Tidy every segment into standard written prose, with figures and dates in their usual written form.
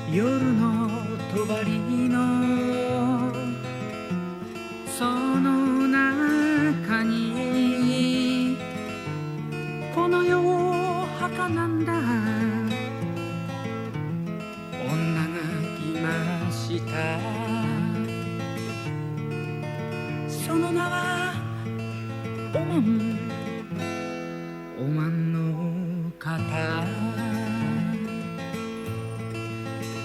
夜の帳のその中にこの世儚んだ女がいました。その名はおまん、おまんの方。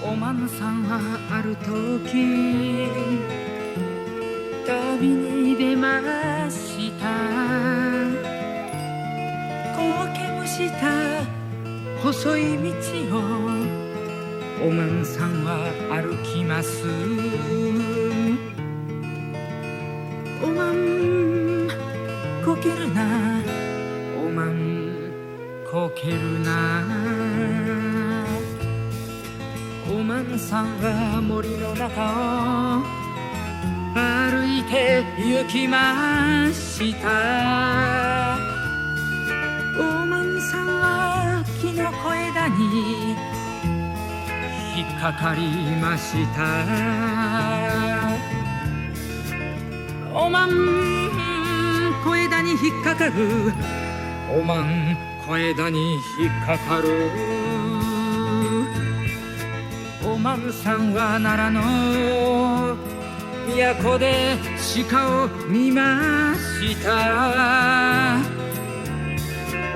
おまんさんはある時旅に出ました。こけむした細い道をおまんさんは歩きます。おまんこけるな、おまんこけるな。おまんさんは森の中を歩いて行きました。おまんさんは木の小枝に引っかかりました。おまん小枝に引っかかる、おまん小枝に引っかかる。おまんさんは奈良の都で鹿を見ました。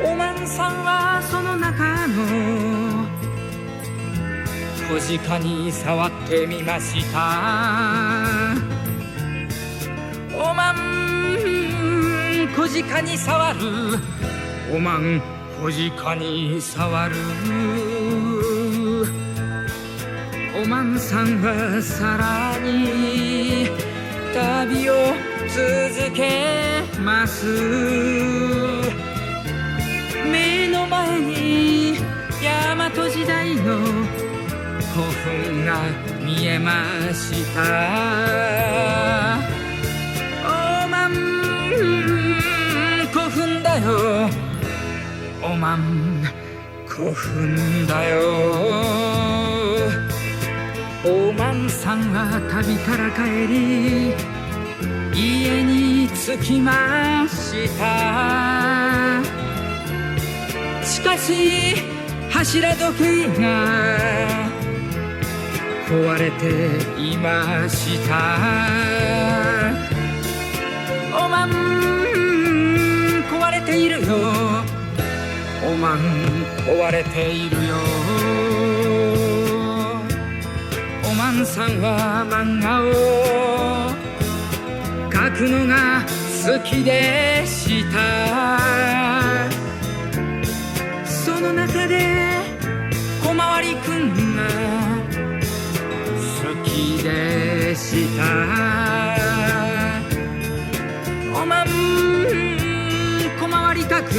おまんさんはその中の小鹿に触ってみました。おまん小鹿に触る、おまん小鹿に触る。おまんさんはさらに旅を続けます。目の前に大和時代の古墳が見えました。おまん古墳だよ、おまん古墳だよ。おまんさんは旅から帰り家に着きました。しかし柱時計が壊れていました。おまん壊れているよ、おまん壊れているよ。おまんさんは漫画を描くのが好きでした。その中で小回りくんが好きでした。おまん小回り描く、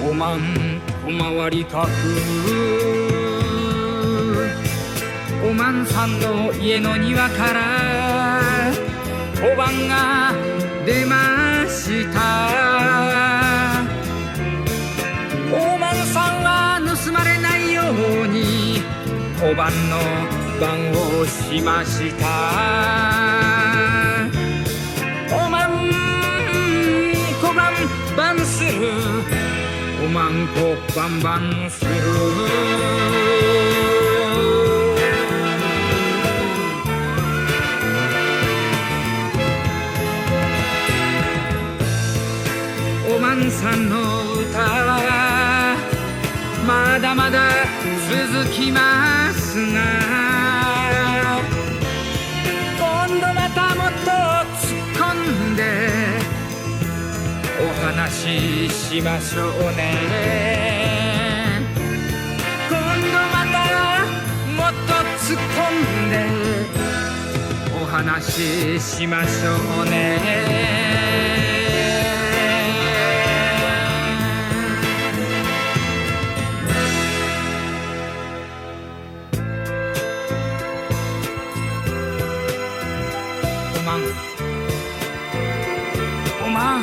おまん小回り描く。おまんさんの家の庭から小判が出ました。おまんさんは盗まれないように小判の番をしました。おまん小判番する、おまん小判番する。おまんさんの歌はまだまだ続きますが、今度またもっと突っ込んでお話ししましょうね。今度またもっと突っ込んでお話ししましょうね。おまんおまん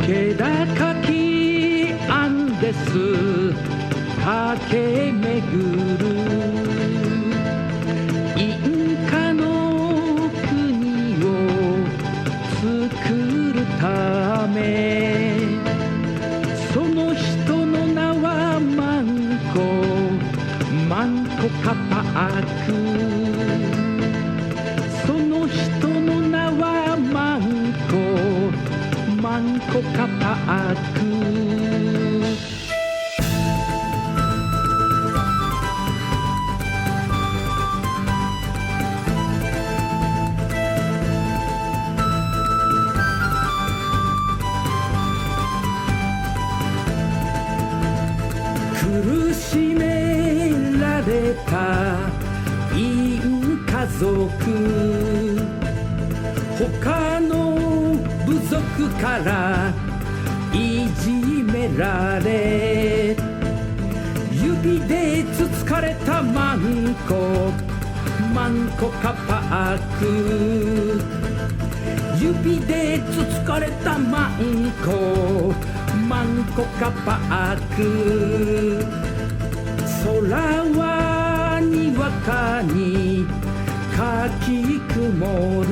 気高きアンデス駆け巡るインカの国を作るためその人の名はマンコカパークその人の名はマンコカパーク苦しめられたイン家族他の部族からいじめられ指でつつかれたマンコカパーク指でつつかれたマンコカパーク空はにわかにかき曇る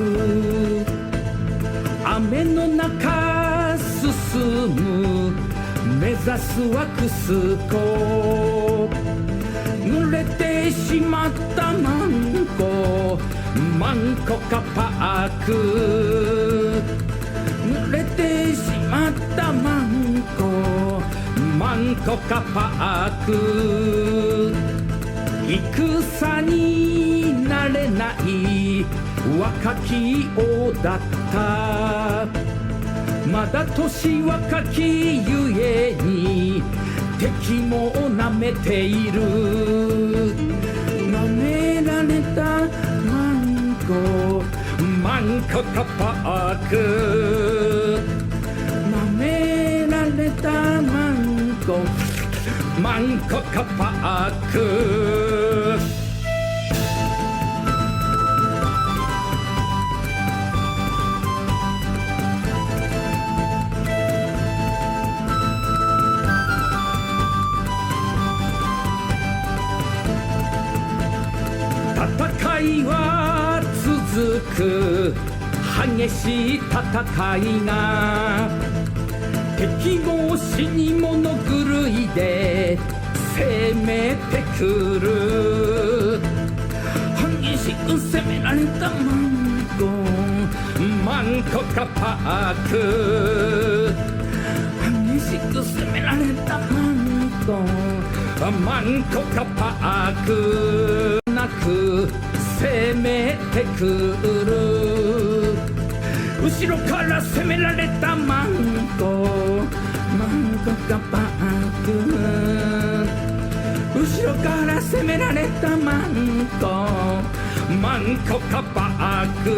雨の中進む目指すはクスコ濡れてしまったマンコカパーク濡れてしまったマンコカパーク戦になれない若き王だったまだ年若きゆえに敵もなめているなめられたマンコカパークなめられたマンコカパーク戦いは続く激しい戦いが敵も死に物狂いで攻めてくる激しく攻められたマンコカパーク激しく攻められたマンコカパークなく攻めてくる後ろから攻められたマンコカパーク後ろから攻められたマンコカパーク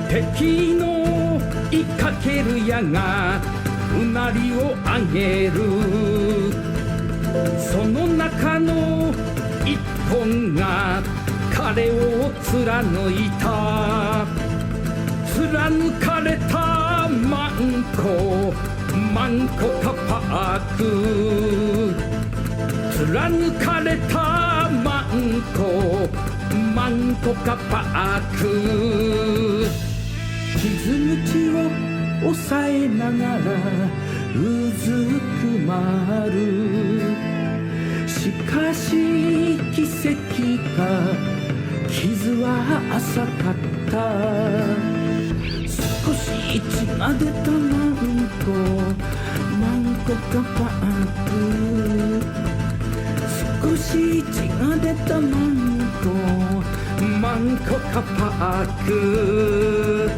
敵の追いかける矢がうなりを上げるその中の一本が彼を貫いた貫かれたマンコカパーク貫かれたマンコカパーク傷口を抑えながらうずくまるしかし奇跡か傷は浅かった少し血が出たマンコカパーク少し血が出たマンコカパーク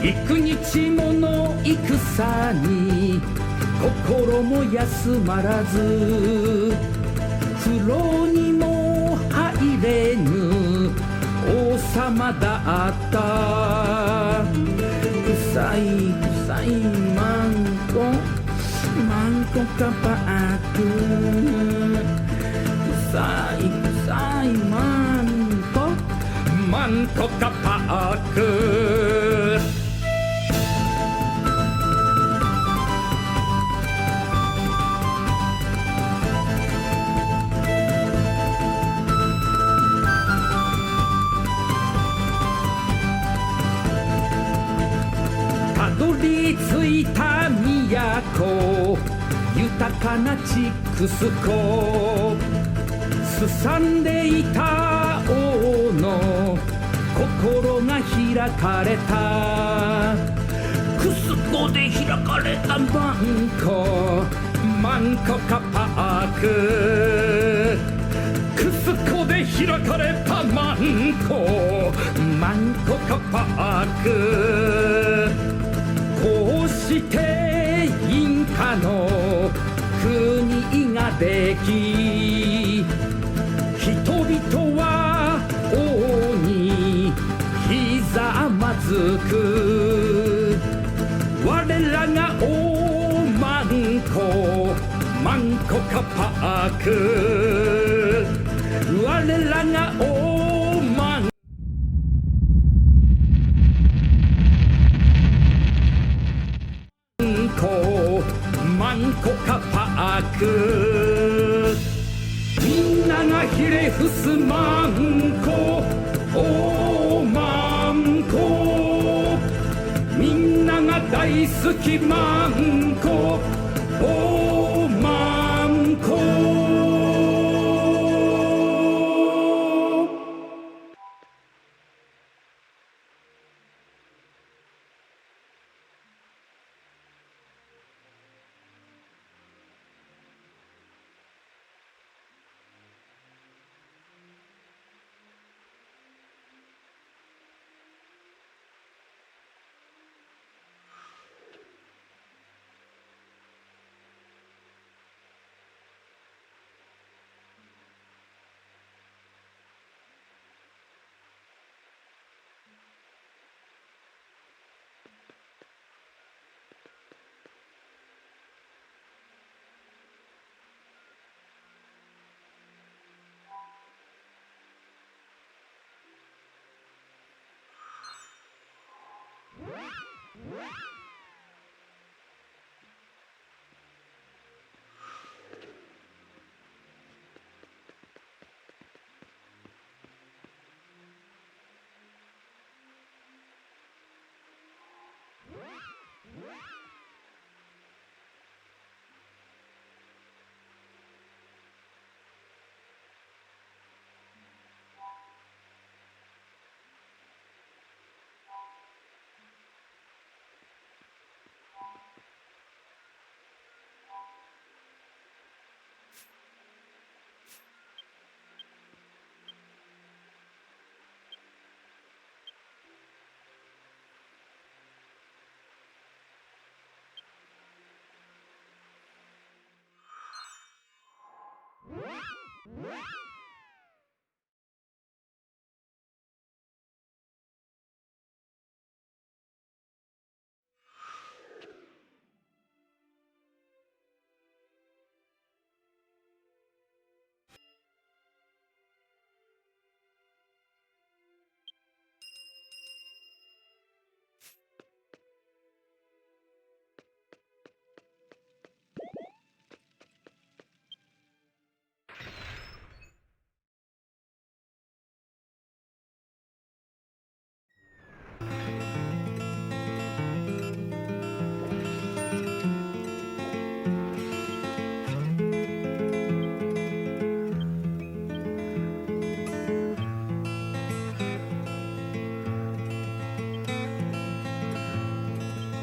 幾日もの戦に心も休まらず風呂にも入れぬ王様だった臭いマンコカパーク臭いマンコンコカパークたどり着いた都豊かなチクスコすさんでいた王の心が開かれたクスコで開かれたマンコカパーククスコで開かれたマンコカパークこうしてインカの国ができ人々は王にひざまずく我らが王マンコカパーク我らが王マンコカパークみんながひれ伏すマンコおマンコみんなが大好きマンコおマンコ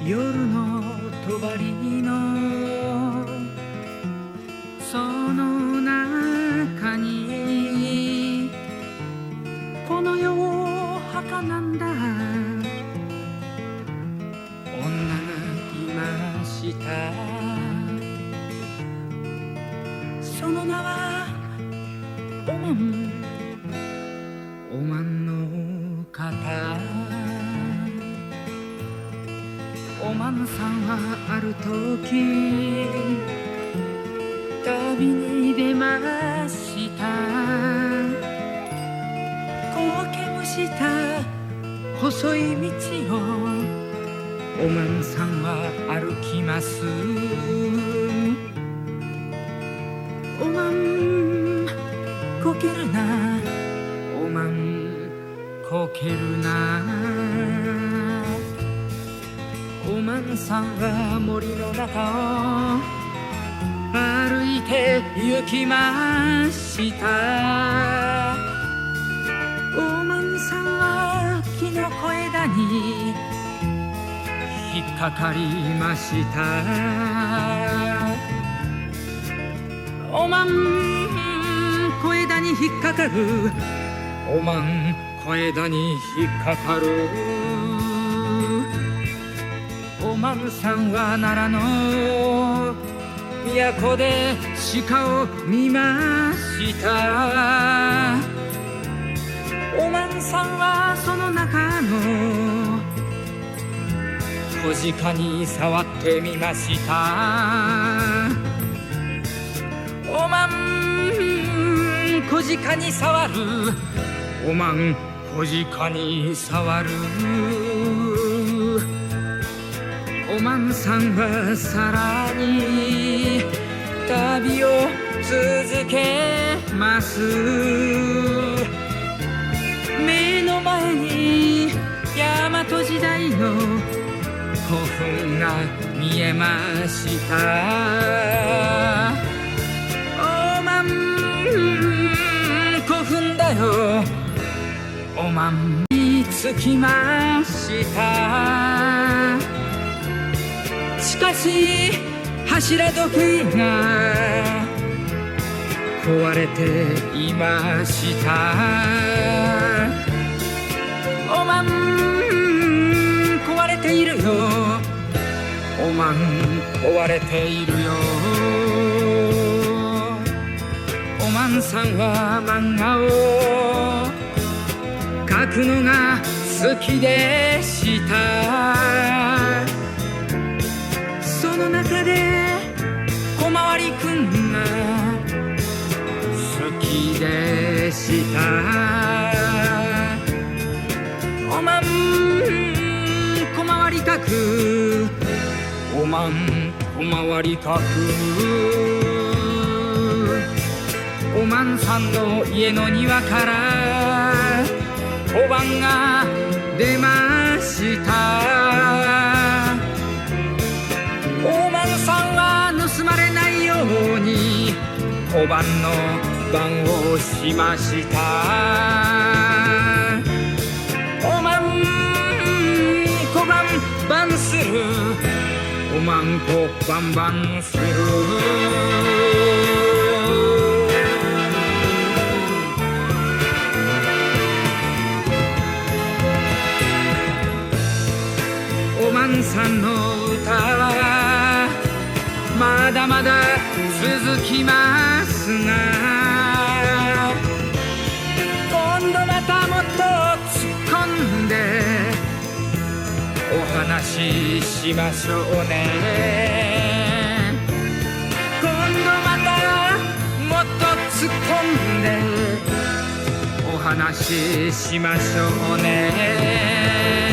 夜の帳のその中にこの世を儚んだ女がいましたその名はおまんの方おまんさんはある時旅に出ました。こけむした細い道をおまんさんは歩きます。おまんこけるな、おまんこけるな。おまんさんは森の中を歩いて行きました。おまんさんは木の小枝に引っかかりました。おまん小枝に引っかかる、おまん小枝に引っかかる。おまんさんは奈良の都で鹿を見ました。おまんさんはその中の小鹿に触ってみました。おまん小鹿に触る、おまん小鹿に触る。おまんさんはさらに旅を続けます。目の前に大和時代の古墳が見えました。おまん古墳だよ、おまんに着きました。しかし柱時計が壊れていました。おまん壊れているよ、おまん壊れているよ。おまんさんは漫画を描くのが好きでした。その中で小回りくんが好きでした。おまん小回り描く、おまん小回り描く。おまんさんの家の庭から小判が出ました。おまんさんは盗まれないように小判の番をしました。おまん小判番する、おまん小判番する。おまんさんの歌はまだまだ続きますが、今度またもっと突っ込んでお話ししましょうね。今度またもっと突っ込んでお話ししましょうね。